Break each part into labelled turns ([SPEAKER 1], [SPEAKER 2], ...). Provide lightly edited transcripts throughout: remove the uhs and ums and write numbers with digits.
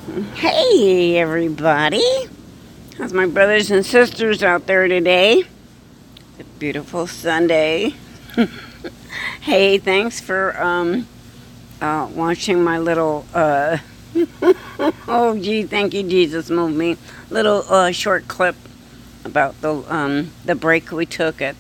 [SPEAKER 1] Hey, everybody. How's my brothers and sisters out there today? It's a beautiful Sunday. Hey, thanks for watching my little oh gee, thank you Jesus, move me. Little short clip about the break we took at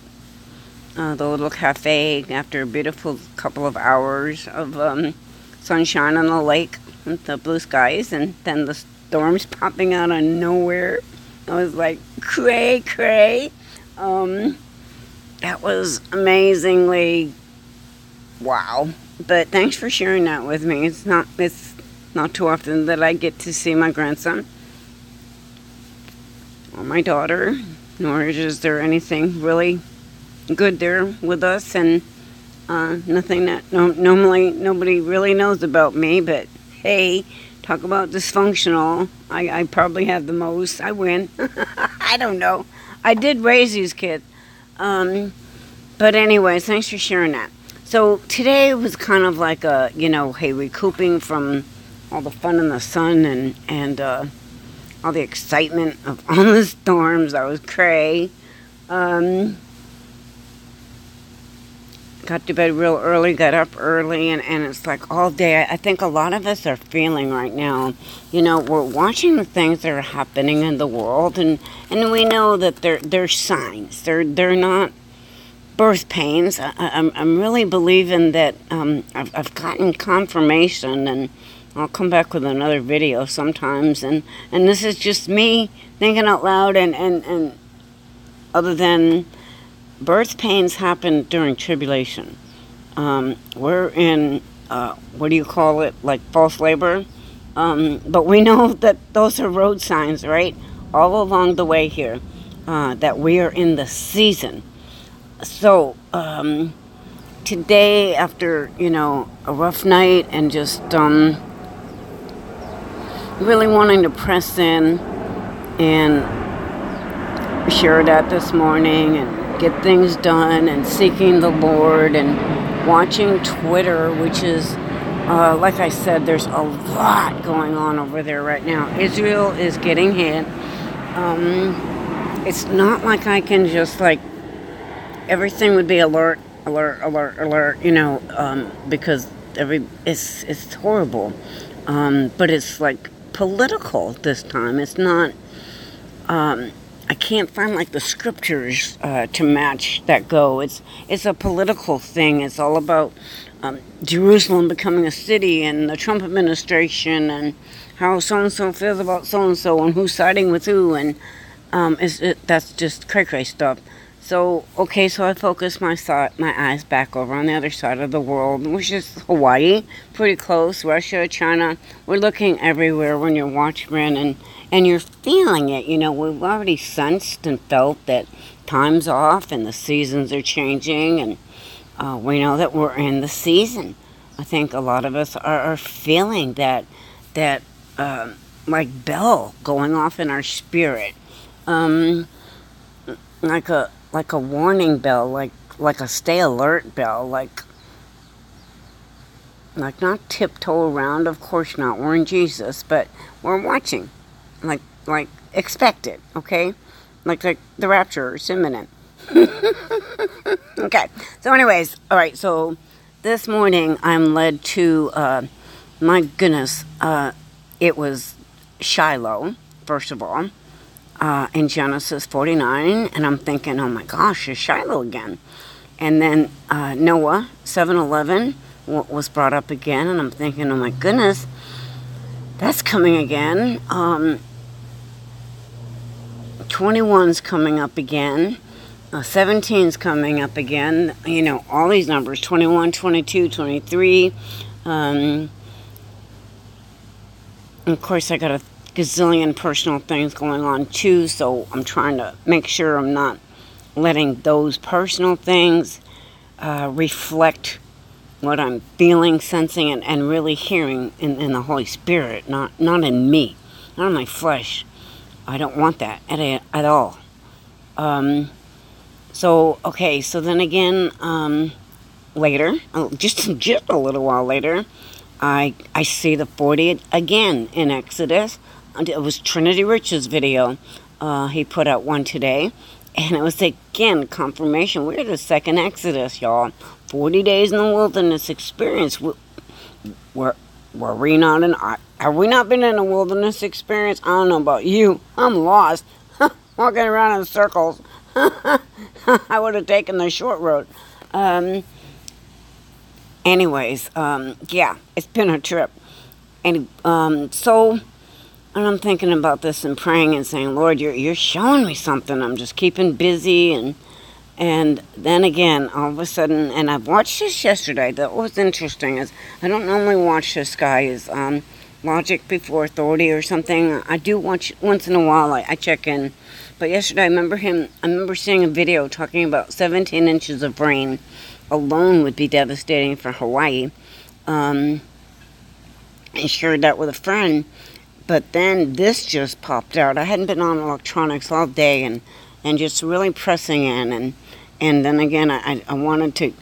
[SPEAKER 1] the little cafe after a beautiful couple of hours of sunshine on the lake with the blue skies, and then the storms popping out of nowhere. I was like, cray, cray. That was amazingly wow. But thanks for sharing that with me. It's not too often that I get to see my grandson or my daughter, nor is there anything really good there with us, and nothing that normally nobody really knows about me. But hey, talk about dysfunctional. I probably have the most. I win. I don't know. I did raise these kids. But anyways, thanks for sharing that. So today was kind of like a, hey, recouping from all the fun in the sun and all the excitement of all the storms. I was cray. Got to bed real early, got up early, and it's like all day. I think a lot of us are feeling right now, we're watching the things that are happening in the world, and we know that they're signs. They're not birth pains. I'm really believing that I've gotten confirmation, and I'll come back with another video sometimes, and this is just me thinking out loud, and other than birth pains happen during tribulation. We're in, what do you call it, like false labor? But we know that those are road signs, right? All along the way here, that we are in the season. So, today, after, a rough night and just really wanting to press in and share that this morning and get things done and seeking the Lord and watching Twitter, which is, like I said, there's a lot going on over there right now. Israel is getting hit. It's not like I can just everything would be alert, because it's horrible. But it's like political this time. It's not, I can't find the scriptures to match that go. It's a political thing. It's all about Jerusalem becoming a city and the Trump administration and how so-and-so feels about so-and-so and who's siding with who, and that's just cray-cray stuff. So, okay, so I focus my eyes back over on the other side of the world, which is Hawaii, pretty close, Russia, China. We're looking everywhere when you're watching, and you're feeling it. We've already sensed and felt that time's off and the seasons are changing, and we know that we're in the season. I think a lot of us are feeling that like bell going off in our spirit, like a warning bell, like a stay alert bell, like not tiptoe around, of course not. We're in Jesus, but we're watching, like expect it, okay? Like the rapture is imminent. Okay. So, anyways, all right. So this morning I'm led to, my goodness, it was Shiloh, first of all. In Genesis 49, and I'm thinking, oh my gosh, it's Shiloh again. And then Noah 7:11 was brought up again, and I'm thinking, oh my goodness, that's coming again. 21's coming up again. 17's coming up again. All these numbers, 21, 22, 23. Of course, I got a gazillion personal things going on too, so I'm trying to make sure I'm not letting those personal things reflect what I'm feeling, sensing, and really hearing in the Holy Spirit, not in me, not in my flesh. I don't want that at all. So then again, later, just a little while later, I see the 40 again in Exodus. And it was Trinity Rich's video. He put out one today. And it was again confirmation. We're the second Exodus, y'all. 40 days in the wilderness experience. Were we not in? Have we not been in a wilderness experience? I don't know about you. I'm lost, walking around in circles. I would have taken the short road. Anyways, yeah, it's been a trip. And and I'm thinking about this and praying and saying, Lord, you're showing me something. I'm just keeping busy. And then again, all of a sudden, and I watched this yesterday. That was interesting. I don't normally watch this guy's Logic Before Authority or something. I do watch once in a while. I check in. But yesterday, I remember seeing a video talking about 17 inches of rain alone would be devastating for Hawaii. I shared that with a friend. But then this just popped out. I hadn't been on electronics all day and just really pressing in. And then again, I wanted to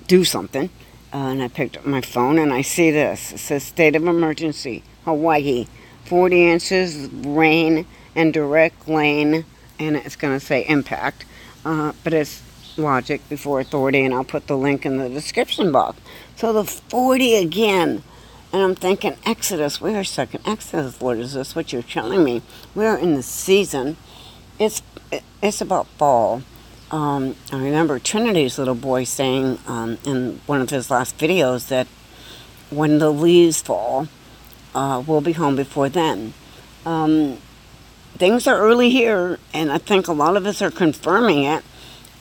[SPEAKER 1] do something. And I picked up my phone and I see this. It says State of Emergency, Hawaii. 40 inches, rain, and direct lane. And it's going to say impact. But it's Logic Before Authority. And I'll put the link in the description box. So the 40 again. And I'm thinking, Exodus, we are stuck in Exodus, Lord, is this what you're telling me? We are in the season. It's about fall. I remember Trinity's little boy saying in one of his last videos that when the leaves fall, we'll be home before then. Things are early here, and I think a lot of us are confirming it.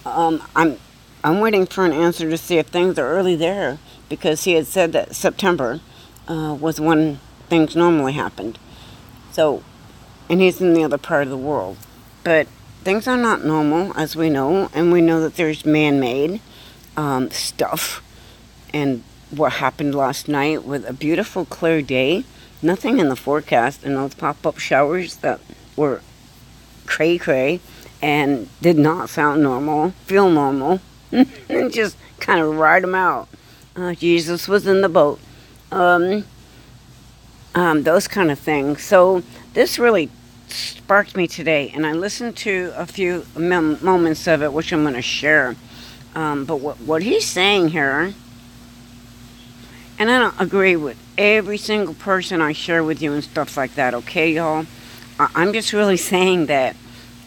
[SPEAKER 1] I'm waiting for an answer to see if things are early there, because he had said that September was when things normally happened. So, and he's in the other part of the world. But things are not normal, as we know, and we know that there's man-made stuff. And what happened last night with a beautiful clear day, nothing in the forecast, and those pop-up showers that were cray-cray and did not sound normal, feel normal, and just kind of ride them out. Jesus was in the boat. Those kind of things. So this really sparked me today, and I listened to a few moments of it, which I'm going to share. But what he's saying here, and I don't agree with every single person I share with you and stuff like that, okay, y'all? I'm just really saying that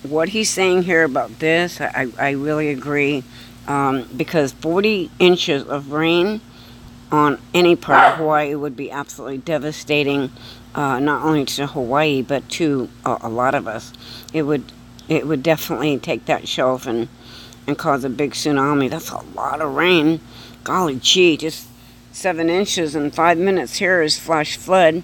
[SPEAKER 1] what he's saying here about this, I really agree, because 40 inches of rain on any part of Hawaii would be absolutely devastating, not only to Hawaii but to a lot of us. It would definitely take that shelf and cause a big tsunami. That's a lot of rain. Golly gee, just 7 inches in 5 minutes here is flash flood.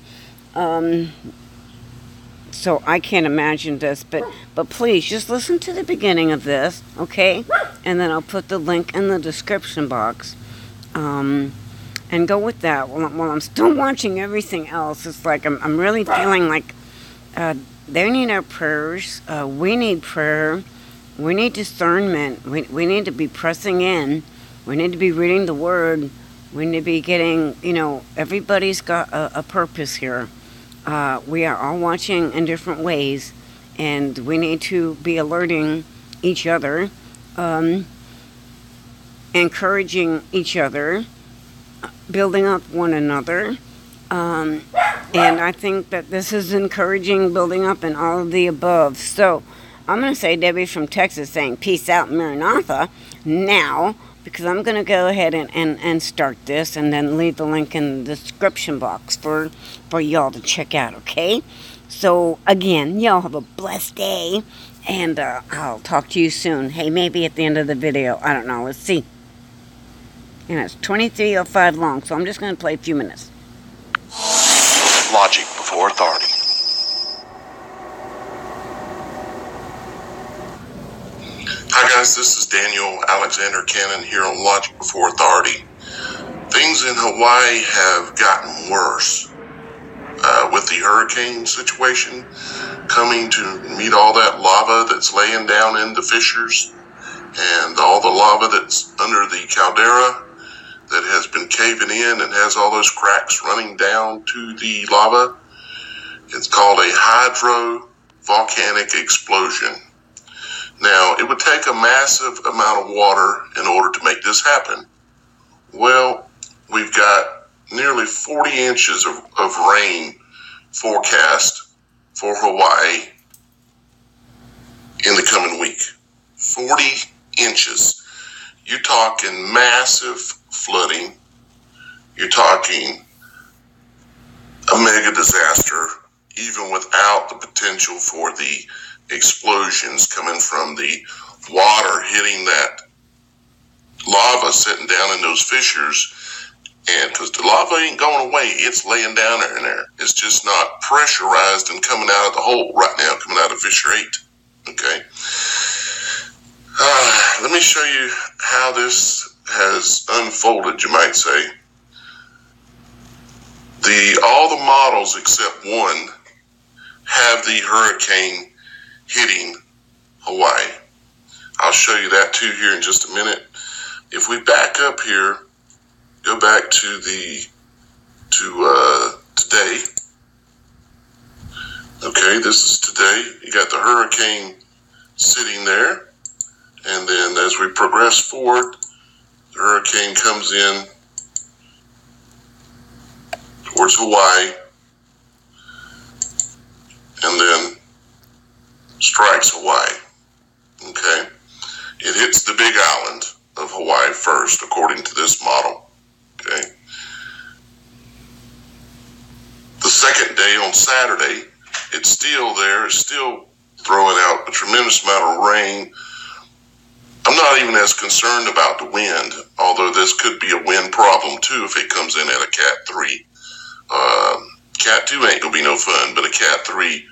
[SPEAKER 1] So I can't imagine this, but please just listen to the beginning of this, okay? And then I'll put the link in the description box. And go with that while I'm still watching everything else. It's like I'm really feeling like they need our prayers. We need prayer. We need discernment. We need to be pressing in. We need to be reading the Word. We need to be getting, everybody's got a purpose here. We are all watching in different ways, and we need to be alerting each other, encouraging each other, building up one another, and I think that this is encouraging building up and all of the above. So I'm going to say Debbie from Texas saying peace out, Maranatha, now, because I'm going to go ahead and start this and then leave the link in the description box for y'all to check out, okay? So again, y'all have a blessed day, and I'll talk to you soon. Hey, maybe at the end of the video, I don't know, let's see. And it's 23:05 long, so I'm just going to play a few minutes.
[SPEAKER 2] Logic Before Authority. Hi guys, this is Daniel Alexander Cannon here on Logic Before Authority. Things in Hawaii have gotten worse with the hurricane situation coming to meet all that lava that's laying down in the fissures and all the lava that's under the caldera. that has been caving in and has all those cracks running down to the lava. It's called a hydrovolcanic explosion. Now, it would take a massive amount of water in order to make this happen. Well, we've got nearly 40 inches of rain forecast for Hawaii in the coming week. 40 inches. You're talking massive flooding. You're talking a mega disaster, even without the potential for the explosions coming from the water hitting that lava sitting down in those fissures. And because the lava ain't going away, it's laying down there in there. It's just not pressurized and coming out of the hole right now, coming out of fissure 8. Okay. Let me show you how this has unfolded, you might say. All the models except one have the hurricane hitting Hawaii. I'll show you that too here in just a minute. If we back up here, go back to today. Okay, this is today. You got the hurricane sitting there. And then as we progress forward, the hurricane comes in towards Hawaii and then strikes Hawaii. Okay? It hits the big island of Hawaii first, according to this model. Okay? The second day on Saturday, it's still there. It's still throwing out a tremendous amount of rain. I'm not even as concerned about the wind, although this could be a wind problem too if it comes in at a Cat 3. Cat 2 ain't gonna be no fun, but a Cat 3,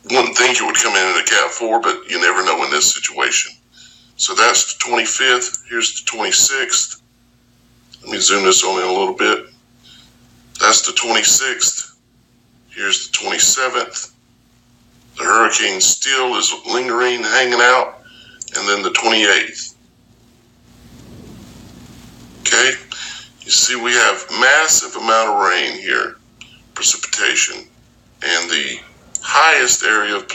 [SPEAKER 2] wouldn't think it would come in at a Cat 4, but you never know in this situation. So that's the 25th. Here's the 26th. Let me zoom this on in a little bit. That's the 26th. Here's the 27th. The hurricane still is lingering, hanging out. And then the 28th. Okay? You see we have massive amount of rain here, precipitation. And the highest area of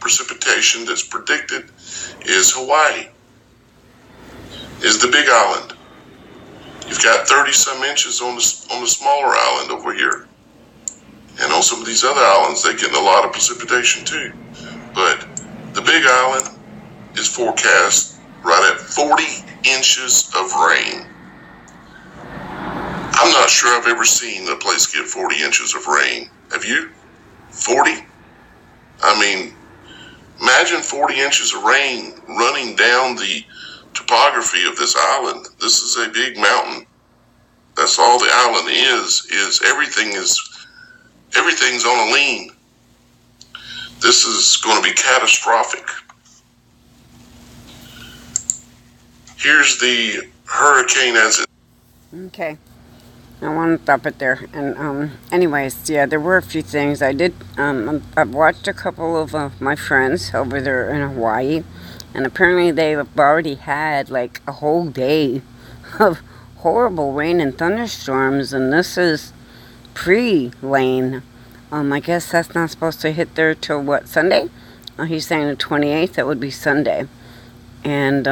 [SPEAKER 2] precipitation that's predicted is Hawaii, is the big island. You've got 30-some inches on the smaller island over here. And on some of these other islands, they're getting a lot of precipitation too. But the big island is forecast right at 40 inches of rain. I'm not sure I've ever seen a place get 40 inches of rain. Have you? 40? I mean, imagine 40 inches of rain running down the topography of this island. This is a big mountain. That's all the island is everything's on a lean. This is going to be catastrophic. Here's the hurricane as it...
[SPEAKER 1] Okay. I want to stop it there. And anyways, yeah, there were a few things I did. I've watched a couple of my friends over there in Hawaii, and apparently they've already had like a whole day of horrible rain and thunderstorms, and this is pre-rain. I guess that's not supposed to hit there till what, Sunday? He's saying the 28th. That would be Sunday, and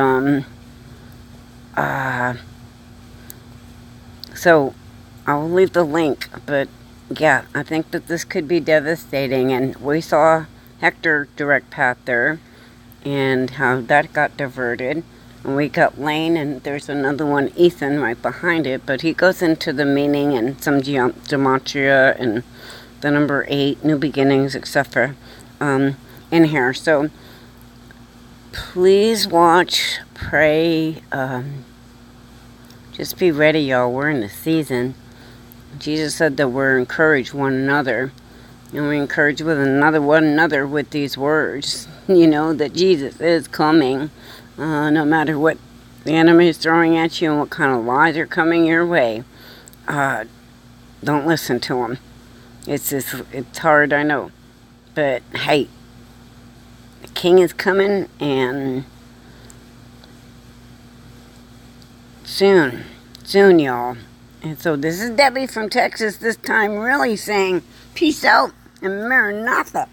[SPEAKER 1] so I'll leave the link, but yeah, I think that this could be devastating. And we saw Hector direct path there and how that got diverted. And we got Lane, and there's another one, Ethan, right behind it, but he goes into the meaning and some gematria and the number 8, new beginnings, etc. In here. So please watch, pray, just be ready, y'all. We're in the season. Jesus said that we're encouraged one another, and we encourage one another with these words. You know that Jesus is coming, no matter what the enemy is throwing at you and what kind of lies are coming your way. Don't listen to them. It's hard, I know, but hey, the King is coming, and soon. soon, y'all. And so this is Debbie from Texas, this time really saying peace out and Maranatha.